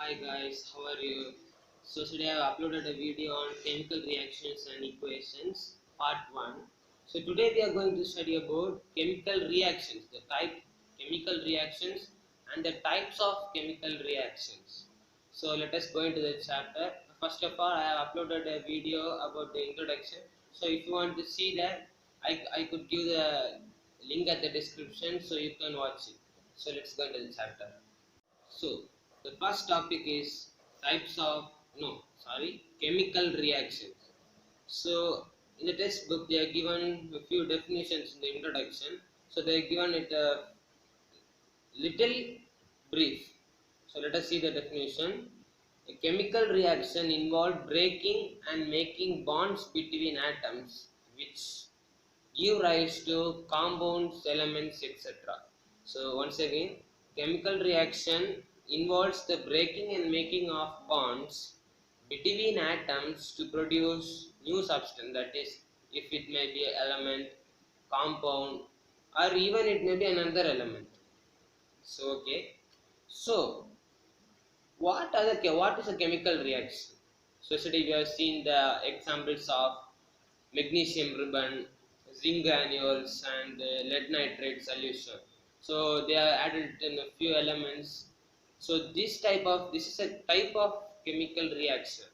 Hi guys, how are you? So today I have uploaded a video on chemical reactions and equations, part 1. So today we are going to study about chemical reactions, the type chemical reactions and the types of chemical reactions. So let us go into the chapter. First of all, I have uploaded a video about the introduction. So if you want to see that, I could give the link at the description so you can watch it. So let's go into the chapter. So the first topic is types of chemical reactions. So in the textbook they are given a few definitions in the introduction. So they are given it a little brief. So let us see the definition. A chemical reaction involves breaking and making bonds between atoms which give rise to compounds, elements, etc. So once again, chemical reaction involves the breaking and making of bonds between atoms to produce new substance, that is, if it may be an element, compound, or even it may be another element. So okay, so what is a chemical reaction? So yesterday we have seen the examples of magnesium ribbon, zinc granules, and lead nitrate solution. So they are added in a few elements. So this is a type of chemical reaction.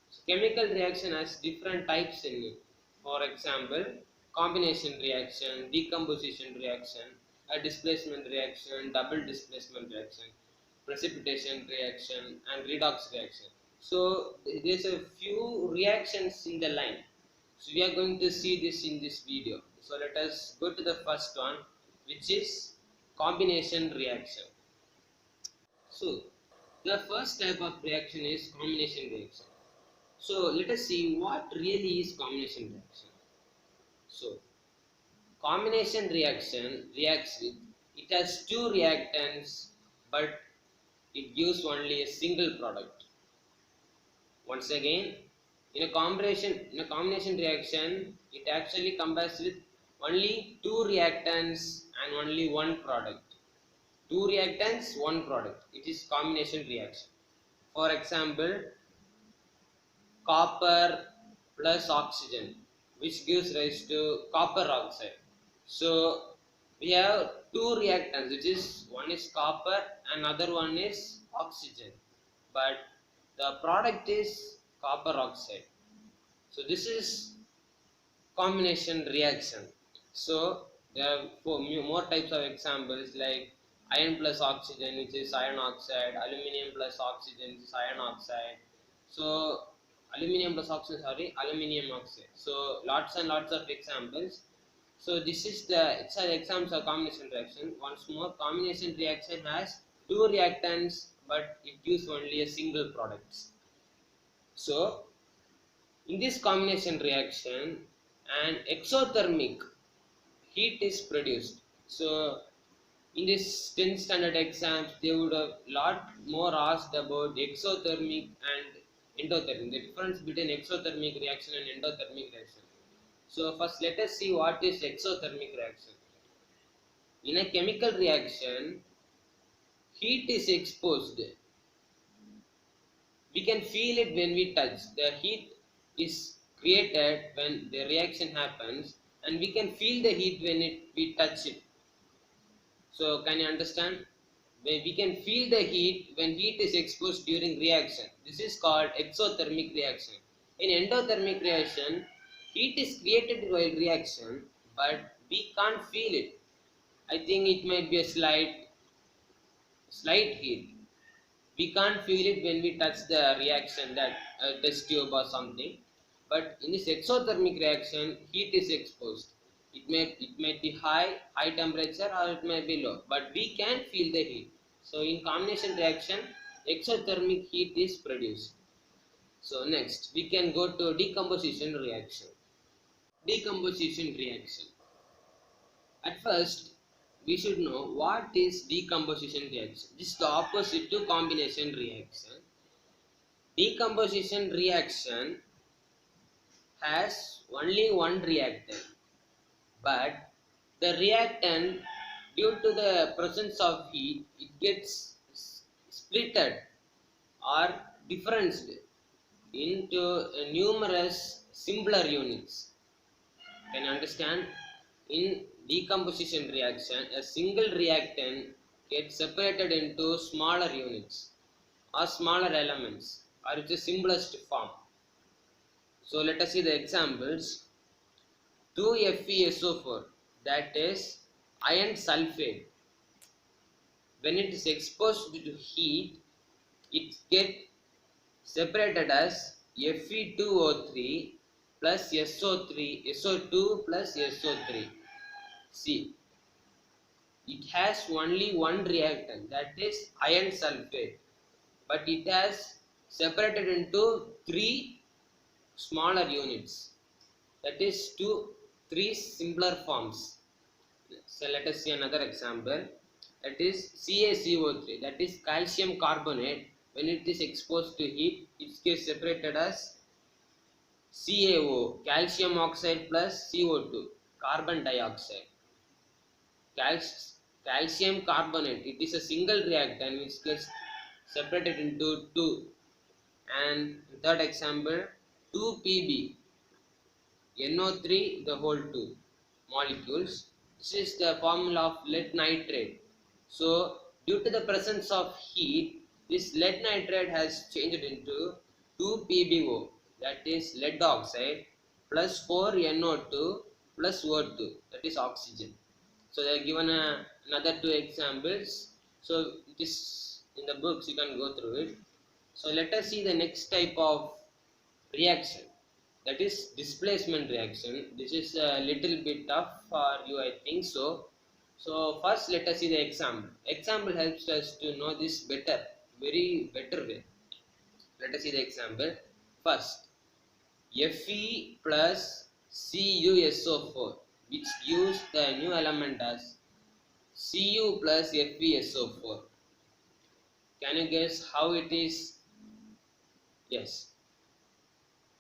So chemical reaction has different types in it. For example, combination reaction, decomposition reaction, a displacement reaction, double displacement reaction, precipitation reaction, and redox reaction. So there's a few reactions in the line. So we are going to see this in this video. So let us go to the first one, which is combination reaction. So the first type of reaction is combination reaction. So let us see what really is combination reaction. So combination reaction reacts with, it has two reactants but it gives only a single product. Once again, in a combination reaction, it actually combines with only two reactants and only one product. Two reactants, one product. It is combination reaction. For example, copper plus oxygen, which gives rise to copper oxide. So we have two reactants, which is one is copper and other one is oxygen, but the product is copper oxide. So this is combination reaction. So there are more types of examples like iron plus oxygen, which is iron oxide, aluminum plus oxygen, which is iron oxide. So aluminum plus oxygen, aluminum oxide. So lots and lots of examples. So this is it's an examples of combination reaction. Once more, combination reaction has two reactants, but it gives only a single product. So in this combination reaction, an exothermic heat is produced. So in this 10th standard exams, they would have lot more asked about exothermic and endothermic, the difference between exothermic reaction and endothermic reaction. So first let us see what is exothermic reaction. In a chemical reaction, heat is exposed. We can feel it when we touch. The heat is created when the reaction happens, and we can feel the heat when we touch it. So can you understand? We can feel the heat when heat is exposed during reaction. This is called exothermic reaction. In endothermic reaction, heat is created while reaction, but we can't feel it. I think it might be a slight heat. We can't feel it when we touch the reaction, that test tube or something. But in this exothermic reaction, heat is exposed. It may be high temperature, or it may be low, but we can feel the heat. So in combination reaction, exothermic heat is produced. So next we can go to decomposition reaction. Decomposition reaction. At first, we should know what is decomposition reaction. This is the opposite to combination reaction. Decomposition reaction has only one reactant, but the reactant, due to the presence of heat, it gets splitted. are differenced into numerous simpler units. Can you understand? In decomposition reaction, a single reactant gets separated into smaller units or smaller elements or its simplest form. So let us see the examples. 2FeSO4, that is iron sulfate. When it is exposed to heat, it gets separated as Fe2O3 plus SO3, SO2 plus SO3. See, it has only one reactant, that is iron sulfate, but it has separated into three smaller units, that is three simpler forms. So let us see another example, that is CaCO3, that is calcium carbonate. When it is exposed to heat, it gets separated as CaO, calcium oxide plus CO2, carbon dioxide. Calcium carbonate, it is a single reactant which gets separated into two. And third example, 2Pb, NO3 the whole 2 molecules. This is the formula of lead nitrate. So due to the presence of heat, this lead nitrate has changed into 2PbO, that is lead oxide, plus 4NO2 plus O2, that is oxygen. So they are given another two examples. So this in the books, you can go through it. So let us see the next type of reaction, that is displacement reaction. This is a little bit tough for you, I think so. So first let us see the example. Example helps us to know this better, very better way. Let us see the example. First, Fe plus CuSO4, which gives the new element as Cu plus FeSO4. Can you guess how it is? Yes,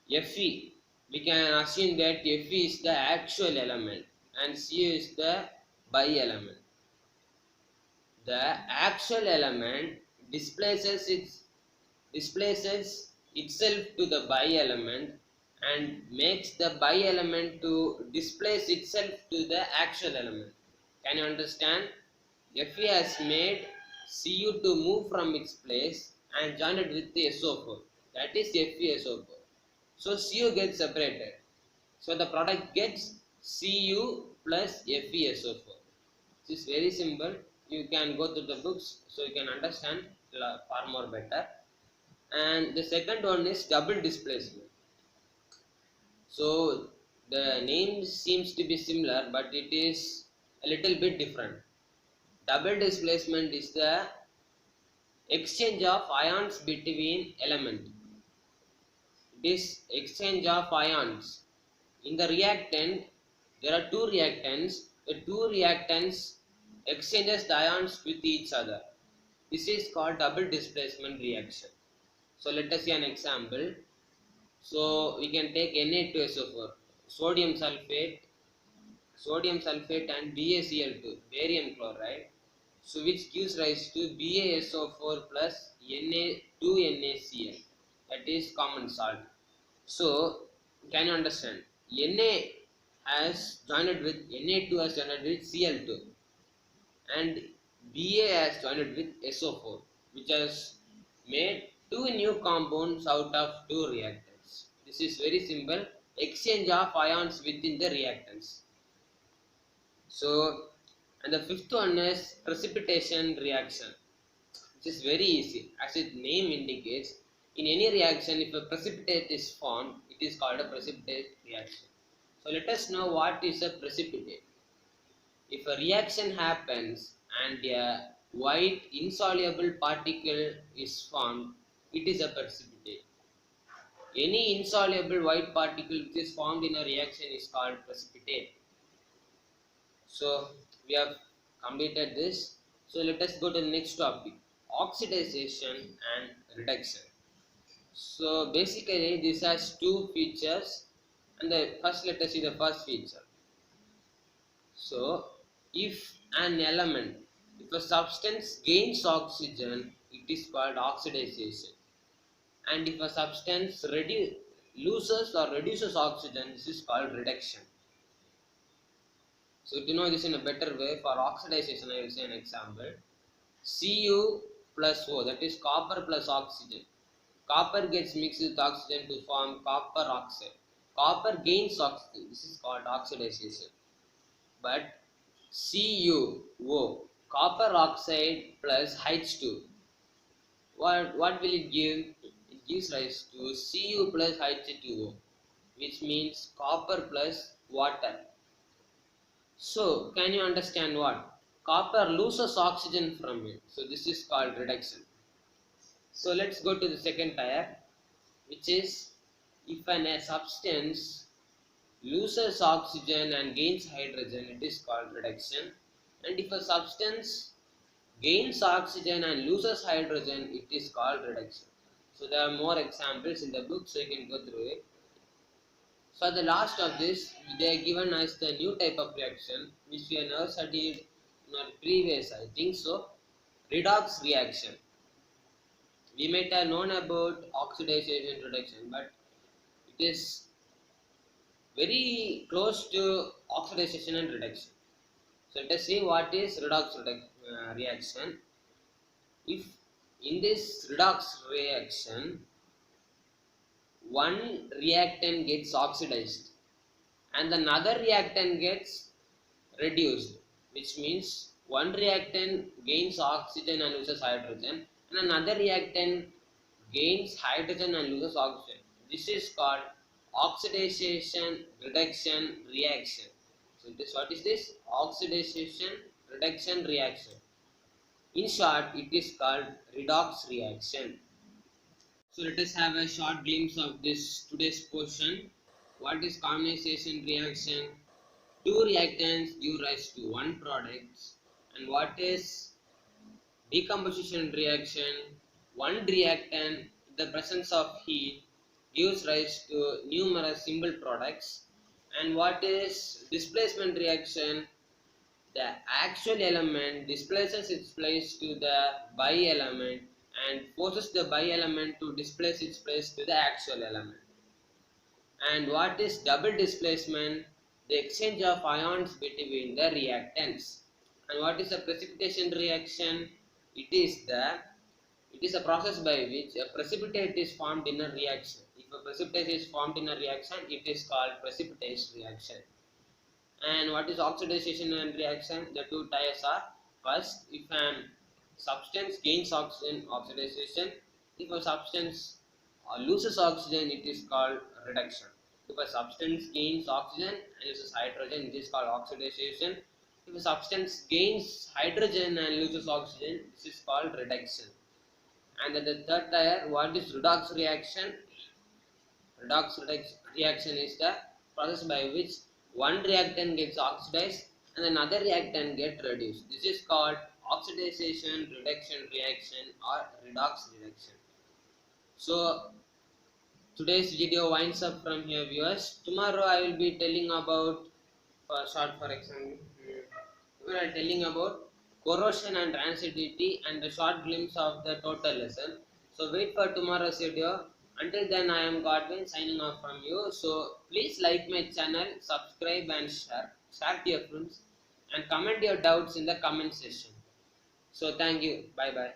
Fe, we can assume that Fe is the actual element and Cu is the by element. The actual element displaces itself to the by element and makes the by element to displace itself to the actual element. Can you understand? Fe has made Cu to move from its place and joined it with the SO4. That is FeSO4. So Cu gets separated. So the product gets Cu plus FeSO4. This is very simple. You can go to the books so you can understand far more better. And the second one is double displacement. So the name seems to be similar, but it is a little bit different. Double displacement is the exchange of ions between elements. This exchange of ions in the reactant, there are two reactants. The two reactants exchanges the ions with each other. This is called double displacement reaction. So let us see an example. So we can take Na2SO4, sodium sulfate and BaCl2, barium chloride. So which gives rise to BaSO4 plus Na2NaCl, that is common salt. So can you understand? Na has joined with Na2 has joined with Cl2 and Ba has joined with SO4, which has made two new compounds out of two reactants. This is very simple, exchange of ions within the reactants. So, and the fifth one is precipitation reaction, which is very easy. As its name indicates, in any reaction, if a precipitate is formed, it is called a precipitate reaction. So let us know what is a precipitate. If a reaction happens and a white insoluble particle is formed, it is a precipitate. Any insoluble white particle which is formed in a reaction is called precipitate. So we have completed this. So let us go to the next topic, oxidization and reduction. So basically this has two features, and first let us see the first feature. So if a substance gains oxygen, it is called oxidization. and if a substance loses or reduces oxygen, this is called reduction. So to know this in a better way, for oxidization I will say an example. Cu plus O, that is copper plus oxygen. Copper gets mixed with oxygen to form copper oxide. Copper gains oxygen, this is called oxidization. But CuO, copper oxide plus H2, what will it give? It gives rise to Cu plus H2O, which means copper plus water. So, can you understand what? Copper loses oxygen from it. So, this is called reduction. So, let's go to the second tier, which is if a substance loses oxygen and gains hydrogen, it is called reduction. And if a substance gains oxygen and loses hydrogen, it is called reduction. So, there are more examples in the book, so you can go through it. So the last of this, they are given as the new type of reaction, which we have never studied in our previous, I think so, redox reaction. We might have known about oxidation reduction, but it is very close to oxidation and reduction. So let us see what is redox reaction. If in this redox reaction, one reactant gets oxidized and another reactant gets reduced, which means one reactant gains oxygen and loses hydrogen and another reactant gains hydrogen and loses oxygen. This is called oxidation reduction reaction. So what is this? Oxidation reduction reaction. In short, it is called redox reaction. So let us have a short glimpse of this today's portion. What is carbonization reaction? Two reactants give rise to one product. And what is decomposition reaction? One reactant in the presence of heat gives rise to numerous simple products. And what is displacement reaction? The actual element displaces its place to the by element and forces the by element to displace its place to the actual element. And what is double displacement? The exchange of ions between the reactants. And what is a precipitation reaction? It is a process by which a precipitate is formed in a reaction. If a precipitate is formed in a reaction, it is called precipitation reaction. And what is oxidation and reaction? The two types are: first, if a substance gains oxygen, oxidation. If a substance loses oxygen, it is called reduction. If a substance gains oxygen and loses hydrogen, it is called oxidation. If a substance gains hydrogen and loses oxygen, this is called reduction. And at the third tier, what is redox reaction? Redox reaction is the process by which one reactant gets oxidized and another reactant gets reduced. This is called oxidation reduction reaction or redox reaction. So today's video winds up from here, viewers. Tomorrow I will be telling about, for example, we are telling about corrosion and transitivity and a short glimpse of the total lesson. So wait for tomorrow's video. Until then, I am Godwin signing off from you. So please like my channel, subscribe and share to your friends and comment your doubts in the comment section. So thank you. Bye bye.